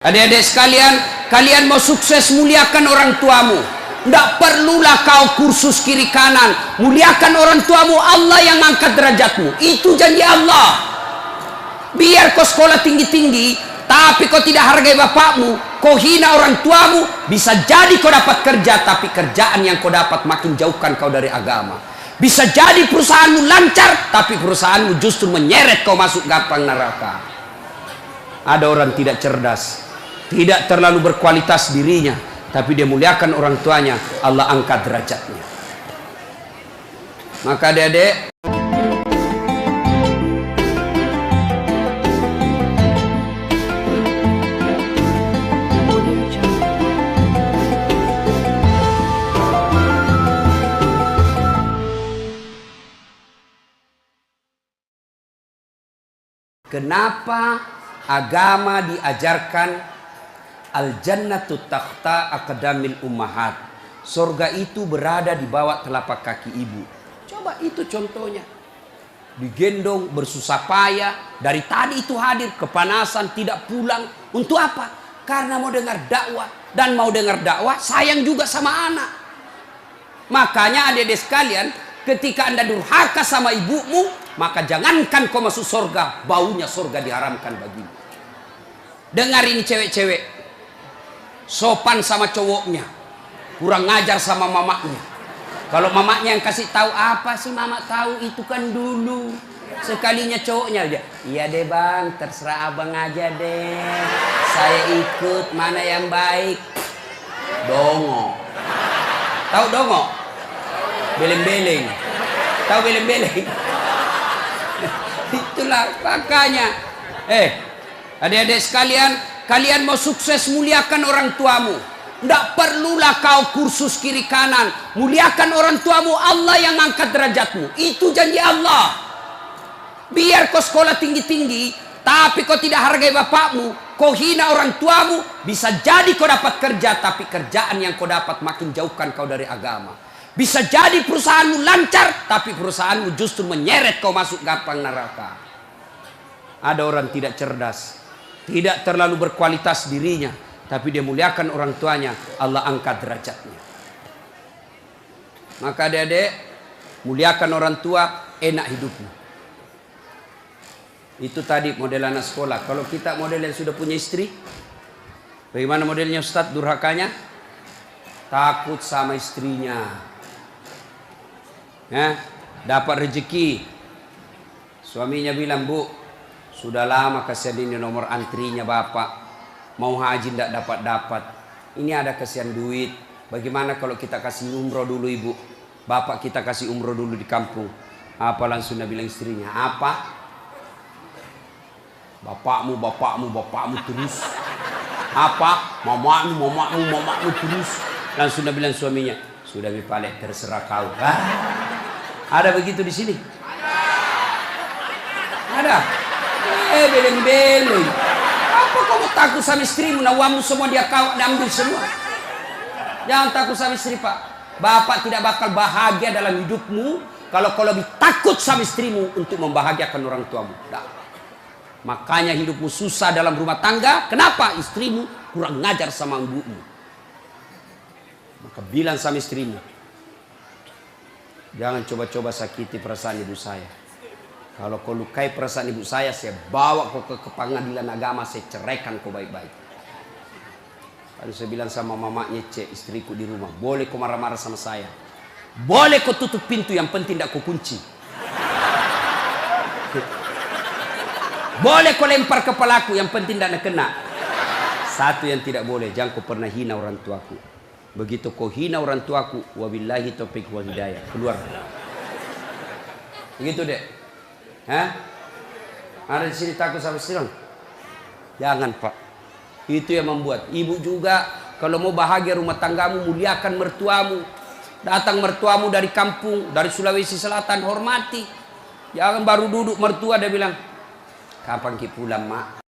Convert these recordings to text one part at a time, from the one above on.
Adik-adik sekalian, kalian mau sukses, muliakan orang tuamu. Tidak perlulah kau kursus kiri kanan. Muliakan orang tuamu, Allah yang angkat derajatmu. Itu janji Allah. Biar kau sekolah tinggi-tinggi, tapi kau tidak hargai bapakmu, kau hina orang tuamu, bisa jadi kau dapat kerja, tapi kerjaan yang kau dapat makin jauhkan kau dari agama. Bisa jadi perusahaanmu lancar, tapi perusahaanmu justru menyeret kau masuk gampang neraka. Ada orang tidak cerdas, tidak terlalu berkualitas dirinya, tapi dia muliakan orang tuanya, Allah angkat derajatnya. Maka adik-adik, kenapa agama diajarkan al-jannatu takhta aqdamil ummahat? Surga itu berada di bawah telapak kaki ibu. Coba itu contohnya. Digendong bersusah payah, dari tadi itu hadir, kepanasan, tidak pulang. Untuk apa? Karena mau dengar dakwah. Dan mau dengar dakwah sayang juga sama anak. Makanya adik-adik sekalian, ketika Anda durhaka sama ibumu, maka jangankan kau masuk surga, baunya surga diharamkan bagimu. Dengar ini cewek-cewek, sopan sama cowoknya, kurang ngajar sama mamaknya. Kalau mamaknya yang kasih tahu, apa sih mama tahu, itu kan dulu. Sekalinya cowoknya aja, iya deh bang, terserah abang aja deh, saya ikut, mana yang baik. Dongo. Tahu dongo? Beleng-beleng. Tahu beleng-beleng? Itulah makanya. Adik-adik sekalian, kalian mau sukses, muliakan orang tuamu. Tidak perlulah kau kursus kiri kanan. Muliakan orang tuamu, Allah yang angkat derajatmu. Itu janji Allah. Biar kau sekolah tinggi-tinggi, tapi kau tidak hargai bapakmu, kau hina orang tuamu, bisa jadi kau dapat kerja, tapi kerjaan yang kau dapat makin jauhkan kau dari agama. Bisa jadi perusahaanmu lancar, tapi perusahaanmu justru menyeret kau masuk gampang neraka. Ada orang tidak cerdas, tidak terlalu berkualitas dirinya, tapi dia muliakan orang tuanya, Allah angkat derajatnya. Maka adik-adik, muliakan orang tua, enak hidupmu. Itu tadi model anak sekolah. Kalau kita model yang sudah punya istri, bagaimana modelnya Ustadz durhakanya? Takut sama istrinya. Dapat rezeki, suaminya bilang, bu, sudah lama kasihan ini nomor antrinya bapak, mau haji tidak dapat. Ini ada kasihan duit, bagaimana kalau kita kasih umroh dulu ibu, bapak kita kasih umroh dulu di kampung. Apa langsung dia bilang istrinya, apa? Bapakmu terus. Apa? Mamamu terus. Langsung dia bilang suaminya, sudah Bipalek, terserah kau. Ada begitu di sini? Ada. Beleng-beleng. Apa kamu takut sama istrimu? Nawamu semua dia kau ambil semua. Jangan takut sama istri, Pak. Bapak tidak bakal bahagia dalam hidupmu kalau kau lebih takut sama istrimu untuk membahagiakan orang tuamu. Nah. Makanya hidupmu susah dalam rumah tangga. Kenapa? Istrimu kurang ngajar sama ibumu. Maka bilang sama istrimu, jangan coba-coba sakiti perasaan ibu saya. Kalau kau lukai perasaan ibu saya bawa kau ke pengadilan agama, saya ceraikan kau baik-baik. Lalu saya bilang sama mamanya, cek istriku di rumah, boleh kau marah-marah sama saya, boleh kau tutup pintu, yang penting tidak kau kunci. Boleh kau lempar kepalaku, yang penting tidak kena. Satu yang tidak boleh, jangan kau pernah hina orang tuaku. Begitu kau hina orang tuaku, wabillahi taufiq wal hidayah, keluar. Begitu deh. Ada di sini takut sama istri? Jangan, Pak. Itu yang membuat ibu juga kalau mau bahagia rumah tanggamu, muliakan mertuamu. Datang mertuamu dari kampung, dari Sulawesi Selatan, hormati. Jangan baru duduk mertua dia bilang, kapan ki pulang, mak?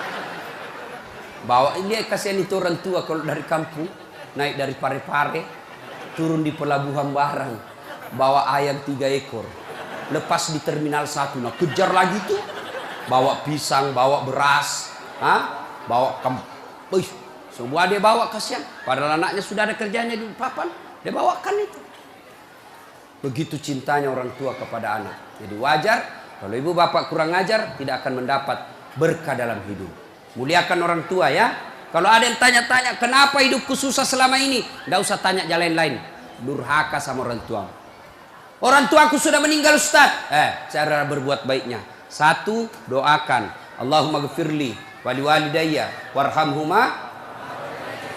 Bawa ini, kasihan itu orang tua kalau dari kampung, naik dari Parepare, turun di pelabuhan barang, bawa ayam 3 ekor. Lepas di terminal 1, nah kejar lagi tuh, bawa pisang, bawa beras, bawa Semua dia bawa, kasihan. Padahal anaknya sudah ada kerjanya di papan, dia bawakan itu. Begitu cintanya orang tua kepada anak. Jadi wajar kalau ibu bapak kurang ajar, tidak akan mendapat berkah dalam hidup. Muliakan orang tua ya. Kalau ada yang tanya-tanya, kenapa hidupku susah selama ini? Tidak usah tanya jalan lain. Durhaka sama orang tua. Orang tuaku sudah meninggal, Ustaz. Cara berbuat baiknya. Satu, doakan. Allahumma gfirli wali walidayya warhamhuma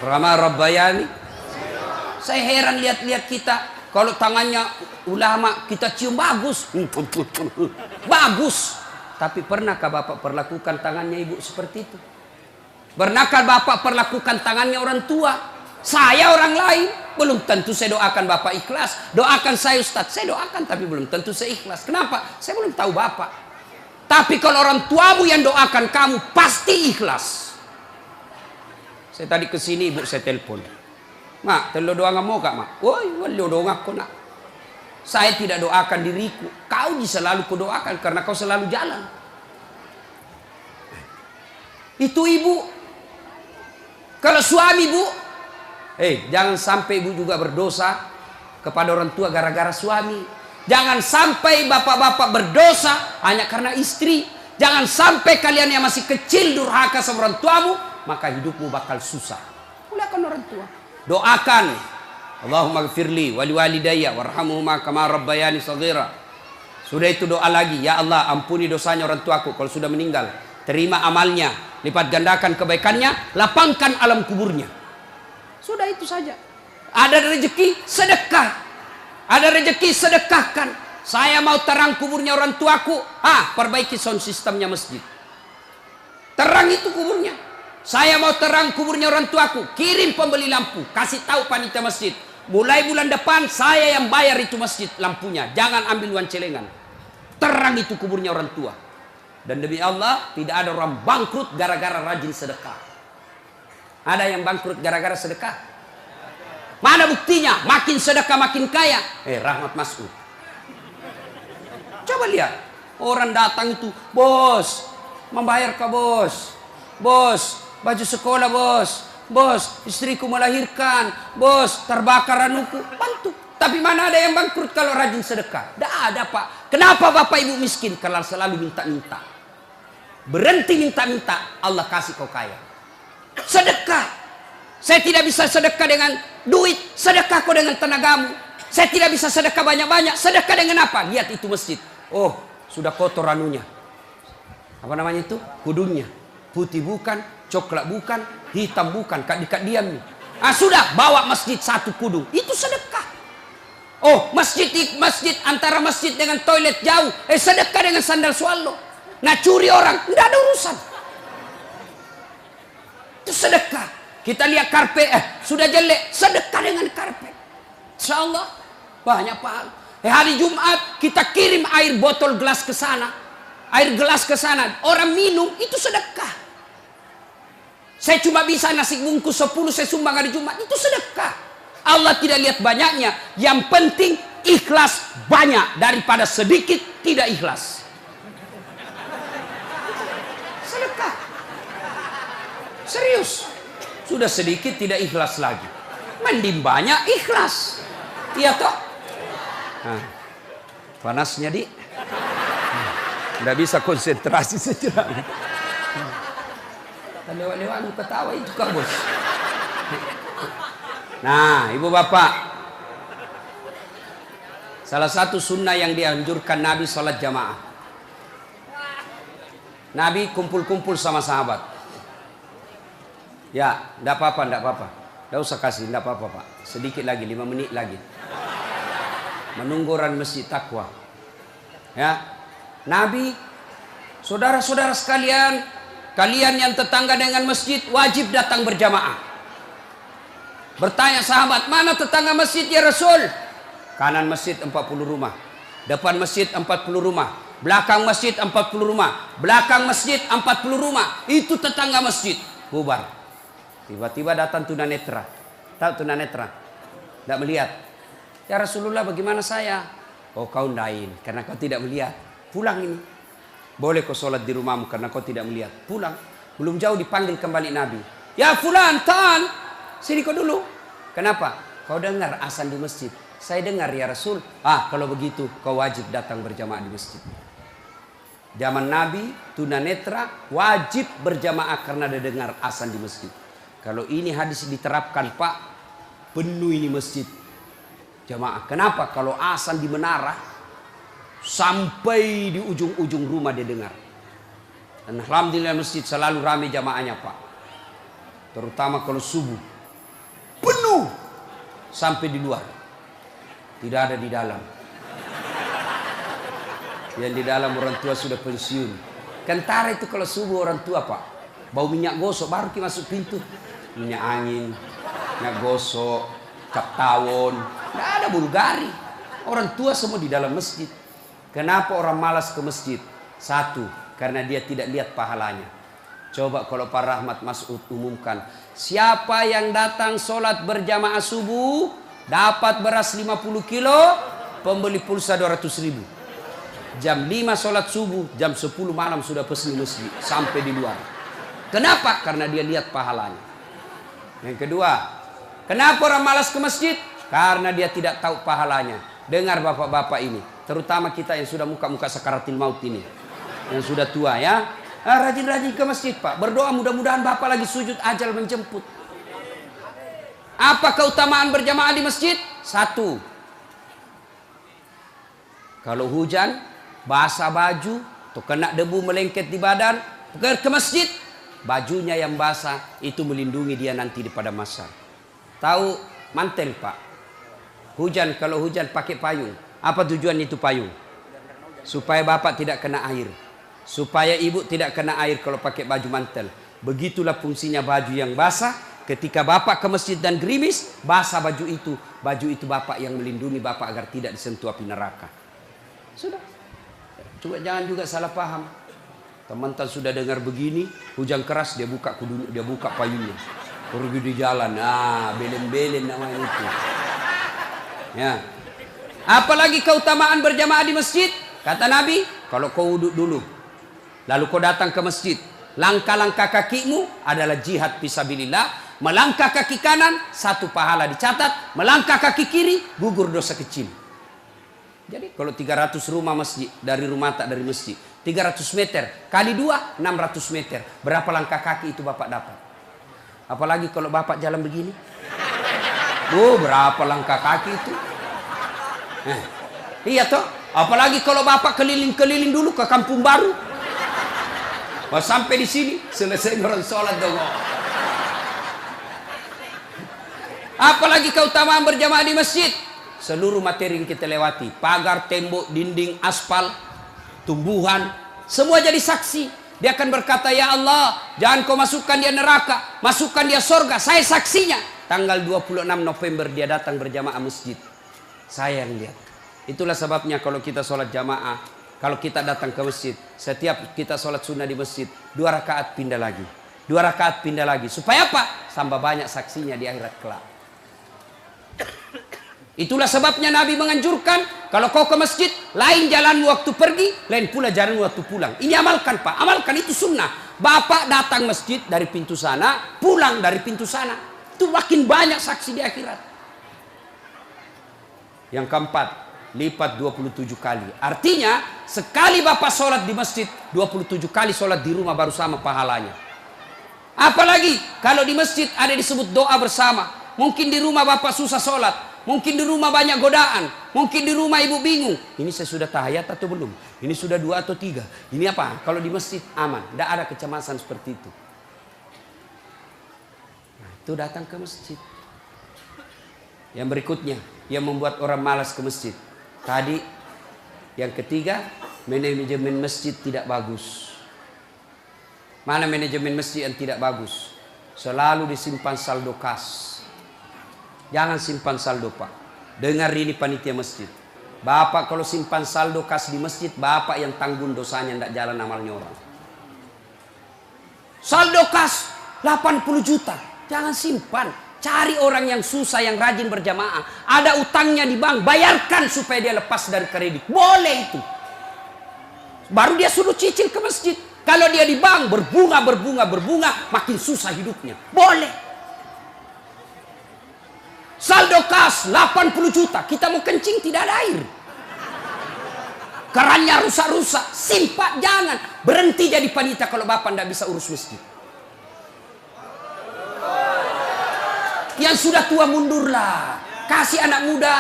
kama rabbayani. Saya heran lihat-lihat kita. Kalau tangannya ulama kita cium bagus. Bagus. Tapi pernahkah Bapak perlakukan tangannya ibu seperti itu? Pernahkah Bapak perlakukan tangannya orang tua? Saya orang lain, belum tentu saya doakan Bapak ikhlas. Doakan saya Ustaz, saya doakan tapi belum tentu saya ikhlas. Kenapa? Saya belum tahu Bapak. Tapi kalau orang tuamu yang doakan kamu, pasti ikhlas. Saya tadi kesini ibu saya telepon. Mak, telo doa nggak mau kak mak? Woi, wali doa aku nak. Saya tidak doakan diriku. Kau selalu kudoakan karena kau selalu jalan. Itu ibu. Kalau suami bu, jangan sampai ibu juga berdosa kepada orang tua gara-gara suami. Jangan sampai bapak-bapak berdosa hanya karena istri. Jangan sampai kalian yang masih kecil durhaka sama orang tuamu, maka hidupmu bakal susah. Muliakan orang tua. Doakan. Allahumma gfirli wali walidayya warhamhuma kama rabbayani shaghira. Sudah itu doa lagi, ya Allah ampuni dosanya orang tuaku kalau sudah meninggal. Terima amalnya, lipat gandakan kebaikannya, lapangkan alam kuburnya. Sudah itu saja. Ada rezeki, sedekah. Ada rezeki, sedekahkan. Saya mau terang kuburnya orang tuaku. Perbaiki sound sistemnya masjid. Terang itu kuburnya. Saya mau terang kuburnya orang tuaku. Kirim pembeli lampu. Kasih tahu panitia masjid. Mulai bulan depan saya yang bayar itu masjid lampunya. Jangan ambil uang celengan. Terang itu kuburnya orang tua. Dan demi Allah tidak ada orang bangkrut gara-gara rajin sedekah. Ada yang bangkrut gara-gara sedekah? Mana buktinya? Makin sedekah makin kaya. Rahmat Mas'ud. Coba lihat. Orang datang itu, bos, membayar ke bos. Bos, baju sekolah bos. Bos, istriku melahirkan. Bos, terbakar anuku. Bantu. Tapi mana ada yang bangkrut kalau rajin sedekah? Tidak ada pak. Kenapa bapak ibu miskin? Karena selalu minta-minta. Berhenti minta-minta, Allah kasih kau kaya. Sedekah. Saya tidak bisa sedekah dengan duit. Sedekah kau dengan tenagamu. Saya tidak bisa sedekah banyak-banyak. Sedekah dengan apa? Lihat itu masjid. Oh, sudah kotor anunya. Apa namanya itu? Kudungnya. Putih bukan, coklat bukan, hitam bukan. Kak diam nih. Sudah, bawa masjid satu kudung. Itu sedekah. Oh, masjid antara masjid dengan toilet jauh. Sedekah dengan sandal swallow. Nah curi orang, tidak ada urusan. Itu sedekah. Kita lihat karpet, sudah jelek, sedekah dengan karpet. Insya Allah banyak pahala. Hari Jumat kita kirim air botol gelas ke sana, air gelas ke sana. Orang minum itu sedekah. Saya cuma bisa nasi bungkus 10 saya sumbang hari Jumat, itu sedekah. Allah tidak lihat banyaknya. Yang penting ikhlas banyak daripada sedikit tidak ikhlas. Sedekah. Serius. Sudah sedikit tidak ikhlas lagi. Mending banyak ikhlas. Iya toh? Panasnya di. Tidak bisa konsentrasi sejenak. Lewat-lewat ketawa itu kak bos. Nah ibu bapak, salah satu sunnah yang dianjurkan Nabi sholat jamaah. Nabi kumpul-kumpul sama sahabat. Ya, tidak apa-apa, tidak apa-apa. Tidak usah kasih, tidak apa-apa pak. Sedikit lagi, 5 menit lagi. Menunggu orang masjid takwa. Ya, Nabi, saudara-saudara sekalian, kalian yang tetangga dengan masjid wajib datang berjamaah. Bertanya sahabat, mana tetangga masjid ya Rasul? Kanan masjid 40 rumah, depan masjid 40 rumah, belakang masjid 40 rumah, belakang masjid 40 rumah. Itu tetangga masjid. Bubar. Tiba-tiba datang tunanetra. Tahu tunanetra? Tidak melihat. Ya Rasulullah bagaimana saya? Oh kau lain karena kau tidak melihat. Pulang ini. Boleh kau sholat di rumahmu karena kau tidak melihat. Pulang. Belum jauh dipanggil kembali Nabi. Ya fulan, ta'al. Sini kau dulu. Kenapa? Kau dengar azan di masjid. Saya dengar ya Rasul. Kalau begitu kau wajib datang berjamaah di masjid. Zaman Nabi, tunanetra wajib berjamaah karena dia dengar azan di masjid. Kalau ini hadis diterapkan Pak, penuh ini masjid jamaah. Kenapa? Kalau azan di menara, sampai di ujung-ujung rumah dia dengar. Dan alhamdulillah masjid selalu ramai jamaahnya Pak. Terutama kalau subuh. Penuh. Sampai di luar. Tidak ada di dalam. Yang di dalam orang tua sudah pensiun. Kentara itu kalau subuh orang tua Pak. Bau minyak gosok baru kita masuk pintu. Minyak angin, minyak gosok, cap tawon. Tidak ada Bulgari. Orang tua semua di dalam masjid. Kenapa orang malas ke masjid? Satu, karena dia tidak lihat pahalanya. Coba kalau Pak Rahmat Mas'ud umumkan. Siapa yang datang sholat berjamaah subuh, dapat beras 50 kilo, pembeli pulsa 200.000. Jam 5 sholat subuh, jam 10 malam sudah pesan masjid. Sampai di luar. Kenapa? Karena dia lihat pahalanya. Yang kedua, kenapa orang malas ke masjid? Karena dia tidak tahu pahalanya. Dengar bapak-bapak ini. Terutama kita yang sudah muka-muka sakaratil maut ini. Yang sudah tua ya. Rajin-rajin ke masjid Pak. Berdoa mudah-mudahan bapak lagi sujud ajal menjemput. Apa keutamaan berjamaah di masjid? Satu. Kalau hujan, basah baju, atau kena debu melengket di badan, ke masjid, bajunya yang basah itu melindungi dia nanti di pada masa. Tahu mantel Pak? Hujan, kalau hujan pakai payung. Apa tujuan itu payung? Supaya bapak tidak kena air. Supaya ibu tidak kena air kalau pakai baju mantel. Begitulah fungsinya baju yang basah. Ketika bapak ke masjid dan gerimis, basah baju itu. Baju itu bapak yang melindungi bapak agar tidak disentuh api neraka. Sudah. Coba jangan juga salah paham. Teman-teman sudah dengar begini, hujan keras dia buka kudu, dia buka payungnya. Pergi di jalan. Belen-belen namanya itu. Ya. Apalagi keutamaan berjamaah di masjid? Kata Nabi, kalau kau wudhu dulu, lalu kau datang ke masjid, langkah-langkah kakimu adalah jihad fisabilillah. Melangkah kaki kanan, 1 pahala dicatat. Melangkah kaki kiri, gugur dosa kecil. Jadi kalau 300 rumah masjid, dari rumah tak dari masjid, 300 meter, kali 2, 600 meter. Berapa langkah kaki itu bapak dapat? Apalagi kalau bapak jalan begini. Berapa langkah kaki itu? Iya toh? Apalagi kalau bapak keliling-keliling dulu ke kampung baru. Sampai di sini selesai orang sholat dong. Apalagi keutamaan berjamaah di masjid. Seluruh materi yang kita lewati, pagar, tembok, dinding, aspal, tumbuhan, semua jadi saksi. Dia akan berkata, ya Allah, jangan kau masukkan dia neraka, masukkan dia surga. Saya saksinya. Tanggal 26 November dia datang berjamaah masjid. Saya yang lihat. Itulah sebabnya kalau kita sholat jamaah, kalau kita datang ke masjid, setiap kita sholat sunnah di masjid, 2 rakaat pindah lagi. 2 rakaat pindah lagi. Supaya apa? Tambah banyak saksinya di akhirat kelak. Itulah sebabnya Nabi menganjurkan, kalau kau ke masjid, lain jalan waktu pergi, lain pula jalan waktu pulang. Ini amalkan Pak, amalkan, itu sunnah. Bapak datang masjid dari pintu sana, pulang dari pintu sana. Itu makin banyak saksi di akhirat. Yang keempat, lipat 27 kali. Artinya, sekali bapak sholat di masjid, 27 kali sholat di rumah baru sama pahalanya. Apalagi, kalau di masjid ada disebut doa bersama. Mungkin di rumah bapak susah sholat. Mungkin di rumah banyak godaan. Mungkin di rumah ibu bingung. Ini saya sudah tahiyat atau belum? Ini sudah 2 atau 3? Ini apa? Kalau di masjid aman. Tidak ada kecemasan seperti itu. Nah, itu datang ke masjid. Yang berikutnya, yang membuat orang malas ke masjid. Tadi, yang ketiga, manajemen masjid tidak bagus. Mana manajemen masjid yang tidak bagus? Selalu disimpan saldo kas. Jangan simpan saldo Pak. Dengar ini panitia masjid. Bapak kalau simpan saldo kas di masjid, bapak yang tanggung dosanya, tidak jalan amalnya orang. Saldo kas 80 juta. Jangan simpan. Cari orang yang susah, yang rajin berjamaah. Ada utangnya di bank, bayarkan supaya dia lepas dari kredit. Boleh itu. Baru dia suruh cicil ke masjid. Kalau dia di bank berbunga, makin susah hidupnya. Boleh. Saldo kas 80 juta, kita mau kencing tidak ada air. Kerannya rusak-rusak, simpak, jangan. Berhenti jadi panitia kalau bapak tidak bisa urus masjid. Yang sudah tua mundurlah, kasih anak muda.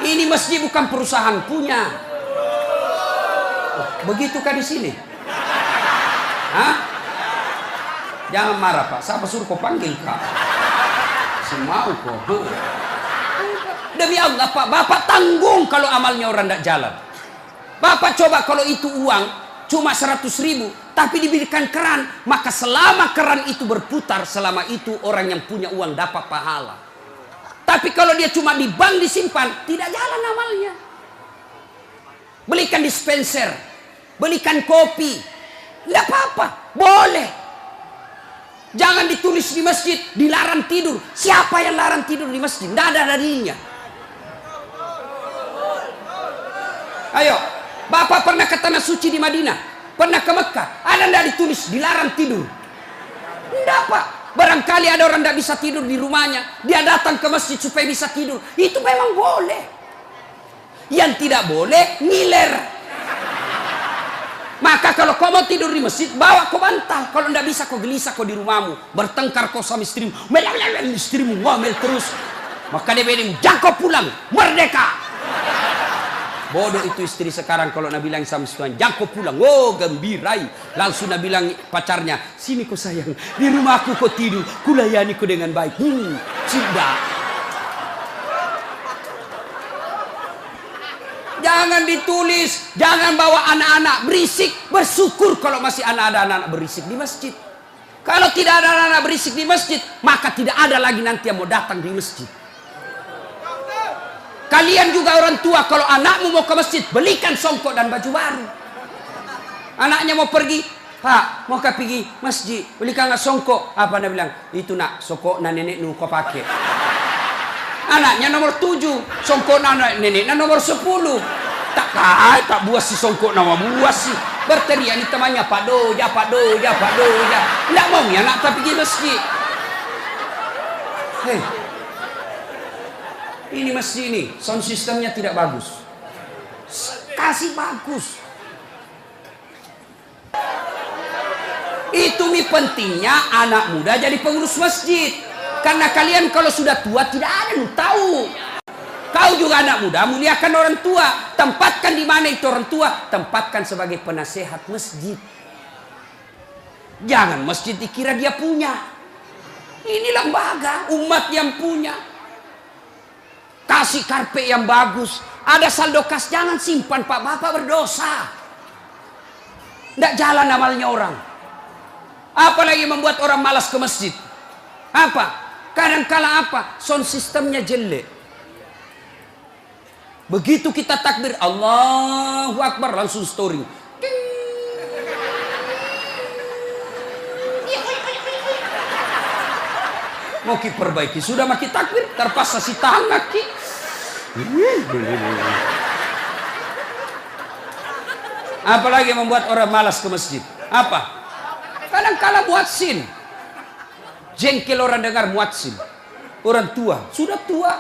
Ini masjid bukan perusahaan punya. Begitukah di sini? Hah? Jangan marah Pak, siapa suruh kau panggil Kak? Si mau kok. Demi Allah Pak, Bapak tanggung kalau amalnya orang tidak jalan. Bapak coba kalau itu uang cuma 100.000 tapi diberikan keran, maka selama keran itu berputar, selama itu orang yang punya uang dapat pahala. Tapi kalau dia cuma di bank disimpan, tidak jalan amalnya. Belikan dispenser, belikan kopi, tidak apa-apa, boleh. Jangan ditulis di masjid dilarang tidur. Siapa yang larang tidur di masjid? Tidak ada dalilnya. Ayo, Bapak pernah ke tanah suci di Madinah, pernah ke Mekah, ada tidak ditulis dilarang tidur? Tidak Pak. Barangkali ada orang tidak bisa tidur di rumahnya, dia datang ke masjid supaya bisa tidur. Itu memang boleh. Yang tidak boleh ngiler. Maka kalau kau mau tidur di masjid, bawa kau bantal. Kalau tidak bisa kau gelisah kau di rumahmu, bertengkar kau sama istrimu, istrimu ngomel terus. Maka dia bilang, jangan kau pulang, merdeka. Bodoh itu istri sekarang kalau nak bilang sama suami, jangan kau pulang. Oh gembirai. Langsung nak bilang pacarnya, sini kau sayang, di rumahku kau tidur, kulayani kau dengan baik. Sudah. Jangan ditulis, jangan bawa anak-anak berisik. Bersyukur kalau masih ada anak-anak berisik di masjid. Kalau tidak ada anak-anak berisik di masjid, maka tidak ada lagi nanti yang mau datang di masjid. Kalian juga orang tua, kalau anakmu mau ke masjid, belikan songkok dan baju baru. Anaknya mau pergi, Pak, mau pergi masjid, belikan nggak songkok? Apa dia bilang? Itu nak, songkok na nenek nu kau pakai. Anaknya nomor 7, songkok na nenek na nomor 10. Tak buas si songkok nama buas sih. Berteriak ni temannya, Pak Doja. Nggak mau ya nak pergi masjid. Hei. Ini masjid ini, sound systemnya tidak bagus. Kasih bagus. Itu pentingnya anak muda jadi pengurus masjid. Karena kalian kalau sudah tua tidak ada yang tahu. Kau juga anak muda, muliakan orang tua. Tempatkan di mana itu orang tua, tempatkan sebagai penasehat masjid. Jangan masjid dikira dia punya. Ini lembaga, umat yang punya. Kasih karpet yang bagus. Ada saldo kas, jangan simpan Pak, Bapak berdosa. Tidak jalan amalnya orang. Apalagi membuat orang malas ke masjid. Apa? Kadang-kala apa? Sound sistemnya jelek. Begitu kita takbir Allahu Akbar, langsung story. Mau perbaiki, sudah makin takbir, terpaksa si tangan ki. Apalagi membuat orang malas ke masjid. Apa? Kadang-kala muadzin. Jengkel orang dengar muadzin. Orang tua, sudah tua,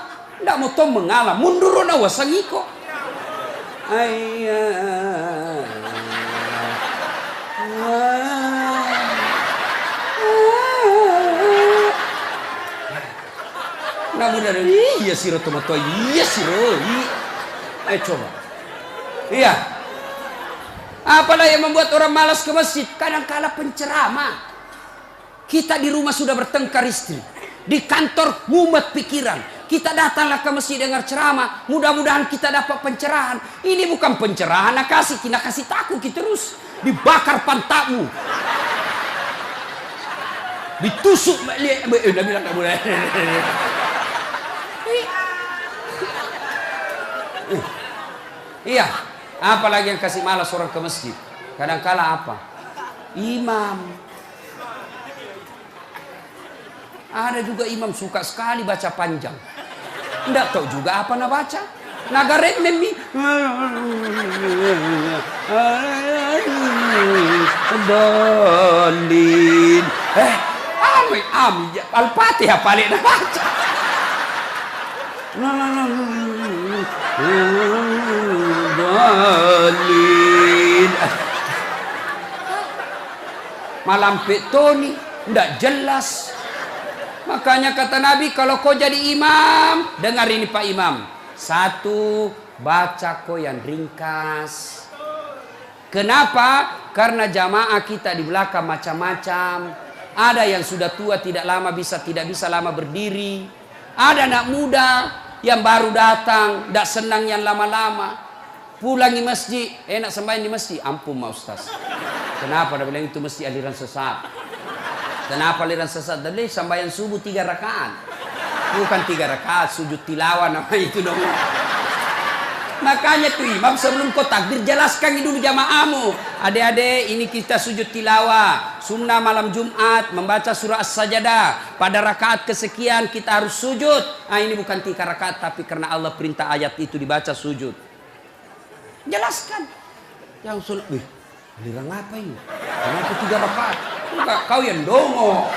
tidak mau tahu mengalah, mundur na wasangiko. Namun ada iya siro tomato, iya siro. Ayo coba. Iya. Apalah yang membuat orang malas ke masjid? Kadang-kala penceramah. Kita di rumah sudah bertengkar istri, di kantor mumet pikiran. Kita datanglah ke masjid dengar ceramah. Mudah-mudahan kita dapat pencerahan. Ini bukan pencerahan, nak kasih takut kita terus. Dibakar pantatmu. Ditusuk. Udah bilang tak boleh. Iya, apalagi yang kasih malas orang ke masjid. Kadang-kala apa? Imam. Ada juga imam suka sekali baca panjang. Tidak tahu juga apa nak baca. Nagaret memi. Dolin. Al-Fatihah paling nak baca. Dolin. Malam petoni ndak jelas. Makanya kata Nabi, kalau kau jadi imam, dengar ini Pak Imam. Satu, baca kau yang ringkas. Kenapa? Karena jamaah kita di belakang macam-macam. Ada yang sudah tua tidak bisa lama berdiri. Ada anak muda yang baru datang, tidak senang yang lama-lama. Pulang di masjid, enak sembahyang di masjid. Ampun Ma Ustaz. Kenapa? Dia bilang itu mesti aliran sesat. Kenapa aliran sesat? Dari sembahyang subuh 3 rakaat. Bukan 3 rakaat, sujud tilawah nama itu dong. Makanya tuh imam sebelum kau takbir jelaskan dulu jamaahmu. Adik-adik, ini kita sujud tilawah. Sunnah malam Jumat membaca surah As-Sajdah. Pada rakaat kesekian kita harus sujud. Ini bukan 3 rakaat, tapi karena Allah perintah ayat itu dibaca sujud. Jelaskan. Yang sulit, aliran apa ini? Kenapa 3 rakaat? Enggak, kau yang dongo.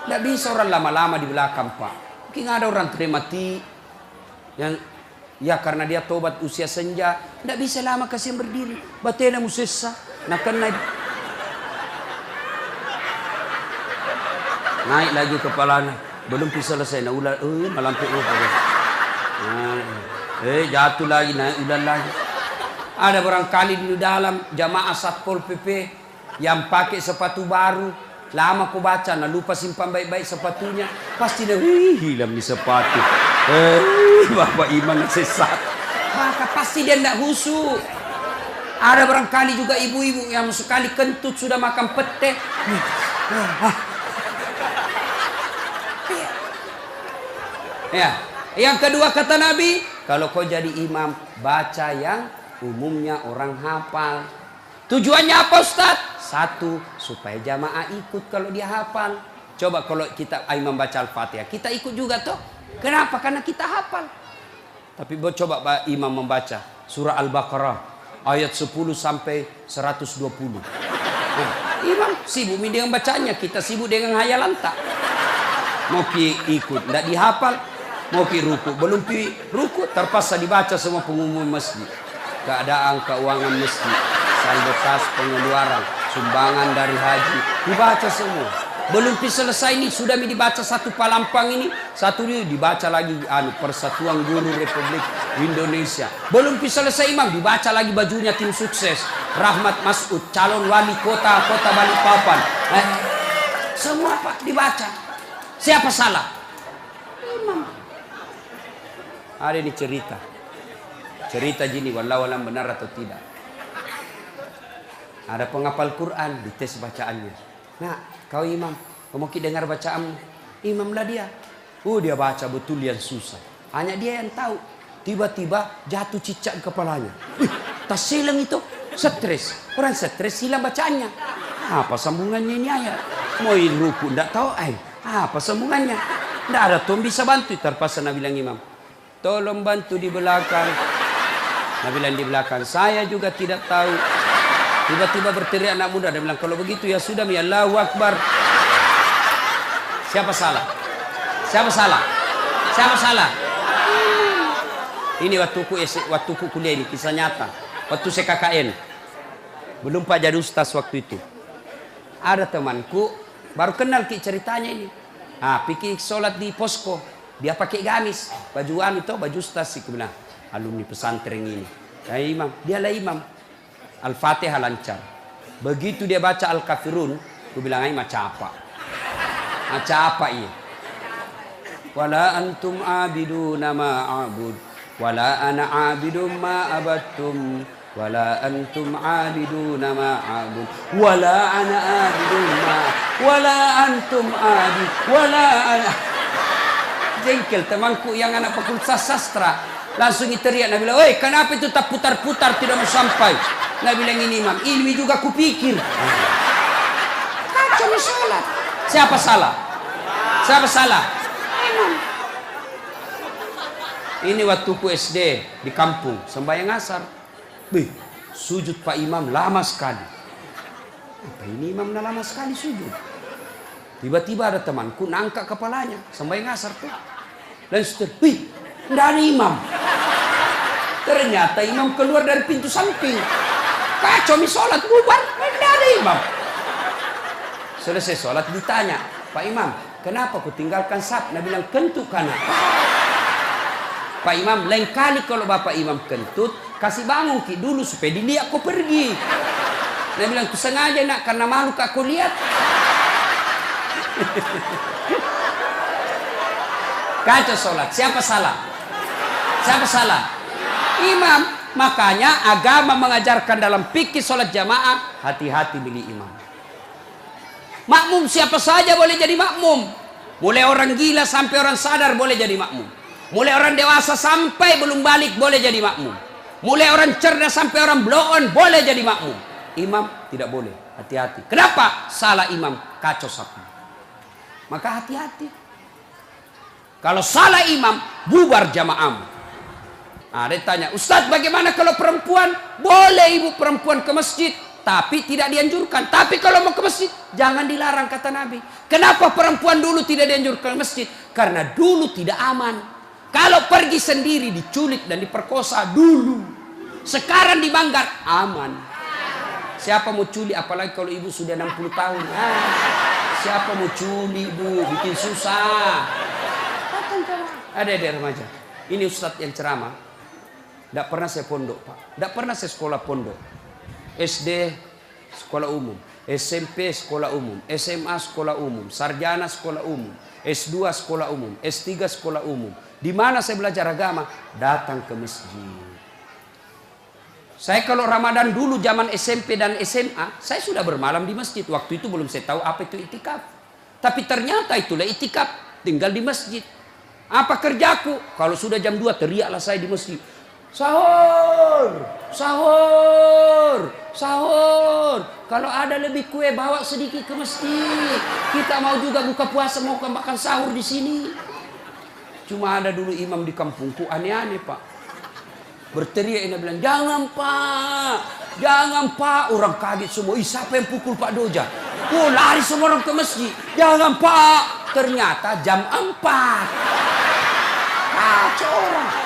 Tidak bisa orang lama-lama di belakang Pak. Mungkin ada orang mati yang ya karena dia tobat usia senja, tidak bisa lama kasih berdiri. Batena musessa, nak kena naik lagi kepalanya, belum bisa selesai. Nah ular, malam itu jatuh lagi, naik ular lagi. Ada barangkali di dalam jamaah Satpol PP yang pakai sepatu baru. Lama ku baca, nah lupa simpan baik-baik sepatunya. Pasti dia hilang di sepatu. Bapak imam sesat. Maka pasti dia tidak khusyuk. Ada barangkali juga ibu-ibu yang sekali kentut sudah makan pete. Ya. Yang kedua kata Nabi, kalau kau jadi imam, baca yang umumnya orang hafal. Tujuannya apa Ustaz? Satu, supaya jamaah ikut kalau dia hafal. Coba kalau kita imam baca Al-Fatihah, kita ikut juga toh. Kenapa? Karena kita hafal. Tapi coba imam membaca surah Al-Baqarah ayat 10 sampai 120. Nah, imam sibuk dengan bacanya, kita sibuk dengan hayalan tak. Mau ikut, tidak dihafal. Mau ruku, belum ruku, terpaksa dibaca semua pengumuman masjid. Keadaan keuangan masjid, saldo kas pengeluaran, sumbangan dari haji, dibaca semua. Belum selesai ini sudah dibaca satu palampang ini, satu ini dibaca lagi Persatuan Guru Republik Indonesia. Belum selesai imam dibaca lagi bajunya tim sukses Rahmat Masud, calon wali kota Balikpapan. Semua Pak dibaca. Siapa salah? Imam. Ada ini cerita gini, wallahu alam benar atau tidak. Ada penghafal Quran, dites bacaannya. Nah, kau imam, kau mau dengar bacaan imam lah dia. Dia baca betul yang susah. Hanya dia yang tahu. Tiba-tiba jatuh cicak kepalanya. Tas silang itu, stres. Orang stres hilang bacaannya. Apa sambungannya ini ayat? Mau ruku, tidak tahu apa sambungannya? Tidak ada tuh bisa bantu. Terpaksa Nabi bilang imam, tolong bantu di belakang. Nabi bilang di belakang, saya juga tidak tahu. Tiba-tiba berteriak anak muda. Dia bilang, kalau begitu ya sudah, ya Allahu Akbar. Siapa salah? Siapa salah? Siapa salah? Ini waktuku kuliah ini, kisah nyata. Waktu saya KKN. Belum Pak jadi ustaz waktu itu. Ada temanku, baru kenal ceritanya ini. Pikir sholat di posko. Dia pakai gamis. Baju baju ustaz. Aku bilang, alumni pesantren ini. Ya imam, dialah imam. Al-Fatihah lancar. Begitu dia baca Al-Kafirun, aku bilang macam apa? Macam apa ini? Wala antum abiduna ma a'bud, wala ana abidum ma abattum, wala antum abiduna ma a'bud, wala ana abidum ma, wala antum abid, wala ana. Jengkel temanku yang anak fakultas sastra. Langsung teriak, Nabi bilang, "Oi, kenapa itu tak putar-putar tidak mau sampai?" Nabi bilang, ini imam, ilmi juga kupikir. Kacau sholat. Siapa salah? Siapa salah? Ini waktu ku SD di kampung, sembahyang asar. Bih, sujud Pak Imam lama sekali. Apa ini imam lama sekali sujud? Tiba-tiba ada temanku nangkak kepalanya, sembahyang asar tuh. Dan setelah, wih, tidak ada imam. Ternyata imam keluar dari pintu samping. Kacau mi sholat, bubar, tidak ada imam. Selesai sholat ditanya, Pak Imam, kenapa ku tinggalkan saf? Nah bilang, kentut kanan. Pak Imam, lain kali kalau Bapak Imam kentut, kasih bangun ki dulu supaya dilihat kau pergi. Dia bilang, ku sengaja nak, karena malu kak aku lihat. Kacau sholat, siapa salah? Siapa salah? Imam. Makanya agama mengajarkan dalam fikih sholat jamaah, hati-hati milih imam. Makmum siapa saja boleh jadi makmum. Mulai orang gila sampai orang sadar boleh jadi makmum. Mulai orang dewasa sampai belum balik boleh jadi makmum. Mulai orang cerdas sampai orang blow on boleh jadi makmum. Imam tidak boleh. Hati-hati. Kenapa? Salah imam, kacau sapu. Maka hati-hati. Kalau salah imam, bubar jamaah. Nah, dia tanya, Ustadz bagaimana kalau perempuan? Boleh ibu perempuan ke masjid, tapi tidak dianjurkan. Tapi kalau mau ke masjid, jangan dilarang kata Nabi. Kenapa perempuan dulu tidak dianjurkan ke masjid? Karena dulu tidak aman. Kalau pergi sendiri diculik dan diperkosa dulu. Sekarang di Manggar aman. Siapa mau culik apalagi kalau ibu sudah 60 tahun. Siapa mau culik bu? Bikin susah. Ada remaja. Ini ustadz yang ceramah. Tidak pernah saya pondok pak. Tidak pernah saya sekolah pondok. SD sekolah umum. SMP sekolah umum. SMA sekolah umum. Sarjana sekolah umum. S2 sekolah umum. S3 sekolah umum. Di mana saya belajar agama? Datang ke masjid. Saya kalau Ramadan dulu zaman SMP dan SMA, saya sudah bermalam di masjid. Waktu itu belum saya tahu apa itu itikaf. Tapi ternyata itulah itikaf, tinggal di masjid. Apa kerjaku? Kalau sudah jam 2 teriaklah saya di masjid. Sahur, sahur, sahur. Kalau ada lebih kue bawa sedikit ke masjid. Kita mau juga buka puasa mau makan sahur di sini. Cuma ada dulu imam di kampungku aneh-aneh pak. Berteriak ini bilang, jangan pak, jangan pak. Orang kaget semua, siapa yang pukul Pak Doja? Oh lari semua orang ke masjid. Jangan pak. Ternyata jam 4. Kacau orang.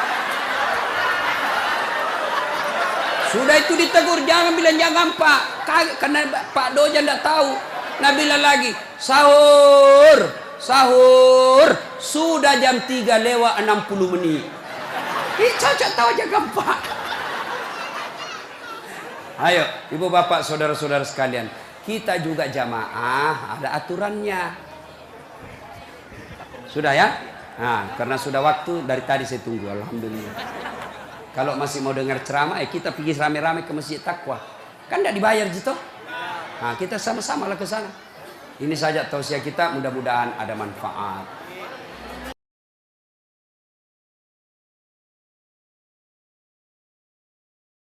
Sudah itu ditegur, jangan bilang jangan pak. Karena Pak Doja tidak tahu. Nah bilang lagi, sahur, sahur. Sudah jam 3 lewat 60 menit. Ih, cocok tahu jangan pak. Ayo, ibu bapak, saudara-saudara sekalian. Kita juga jamaah, ada aturannya. Sudah ya? Nah, karena sudah waktu, dari tadi saya tunggu, alhamdulillah. Kalau masih mau dengar ceramah, kita pergi rame-rame ke Masjid Taqwa. Kan tidak dibayar gitu. Nah, kita sama-sama lah ke sana. Ini saja tausiah kita, mudah-mudahan ada manfaat.